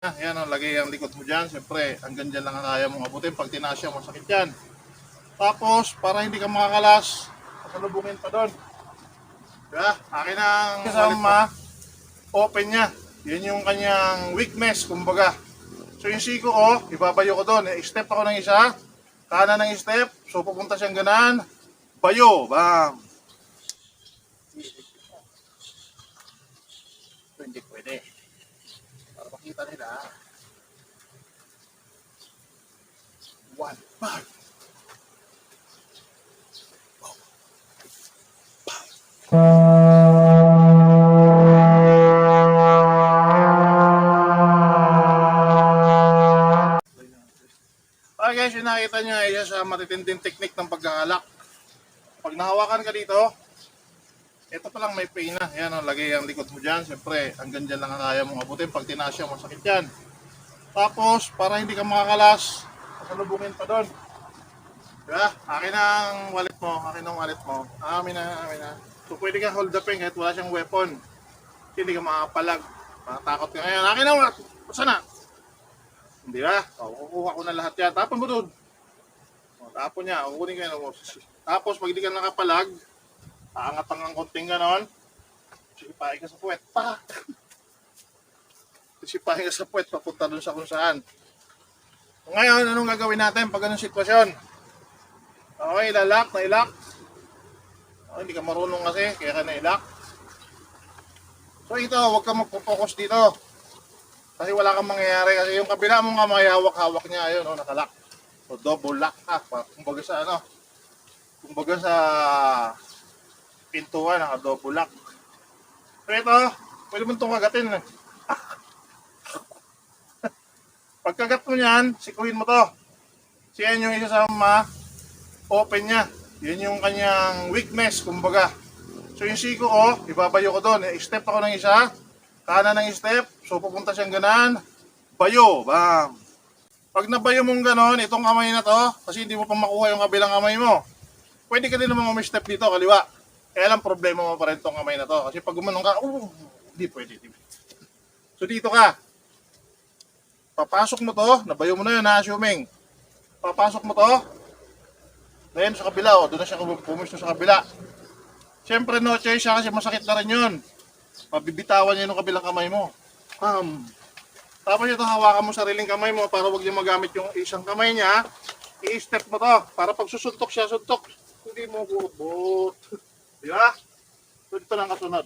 Yan o, lagay ang likod mo dyan. Siyempre, hanggang dyan lang ang kaya mong abutin. Pag tinasya, masakit yan. Tapos, para hindi ka makakalas, pasalubungin pa doon. Diba? Akin ang kasama, open niya. Yan yung kanyang weakness, kumbaga. So yung siko ko, ibabayo ko doon. Step ako ng isa, kanan ng step, so pupunta siyang ganan. Bayo, bam! Ito hindi pwede. Para makita nila. 1, 5. Okay guys, yung nakita nyo ay sa matitinding technique ng pagkakalak. Pag nahawakan ka dito, ito pa lang may pain na. Yan o, lagay ang likod mo dyan. Siyempre, hanggang dyan lang ang kaya mong abutin. Pag tinasya, masakit yan. Tapos, para hindi ka makakalas, pasalubungin pa doon. Diba? Akin ang wallet mo. Akin ang wallet mo. Amin na. So, pwede ka hold the pen kahit wala siyang weapon. Hindi ka makapalag. Makatakot ka ngayon. Akin ang wallet. Saan na? Hindi ba? O, kukuha ko na lahat yan. Tapon mo doon. O, tapon niya. Kukunin ka yan. Tapos, pag hindi ka nakapalag, aangat ang konting ganon. Sipahin ka sa puwet. Pa! Sipahin ka sa puwet. Papunta doon sa kung saan. Ngayon, anong gagawin natin pag ganun sitwasyon? Okay, lalak, nailak. Okay, hindi ka marunong kasi, kaya ka nailak. So ito, huwag ka magpo-focus dito. Kasi wala kang mangyayari. Kasi yung kabila mong kamay, hawak-hawak niya. Ayun, oh, nakalak. So double lock ka. Kumbaga sa ano, kumbaga sa pintuan, naka-double lock. So ito, pwede mo itong kagatin. Pagkagat mo yan, sikuhin mo to. So yan yung isa sa open niya. Yan yung kanyang weakness, kumbaga. So yung siko ko, ibabayo ko doon. Step ako ng isa, kanan ng step, so pupunta siyang ganan. Bayo, bam! Pag nabayo mong ganon, itong kamay na to, kasi hindi mo pa makuha yung kabilang kamay mo, pwede ka din naman umi-step dito, kaliwa. Kaya lang problema mo pa rin itong kamay na to. Kasi pag gumanong ka, hindi pwede. So dito ka. Papasok mo to, nabayo mo na yun, assuming. Papasok mo to, then sa kabila, doon na siya pumisto sa kabila. Siyempre no choice siya kasi masakit na rin yun. Mabibitawan niya yung kabilang kamay mo. Tapos ito, hawakan mo sariling kamay mo para wag niya magamit yung isang kamay niya. I-step mo to, para pag susuntok siya, suntok. Hindi mo guubot. Di ba? So dito lang kasunod.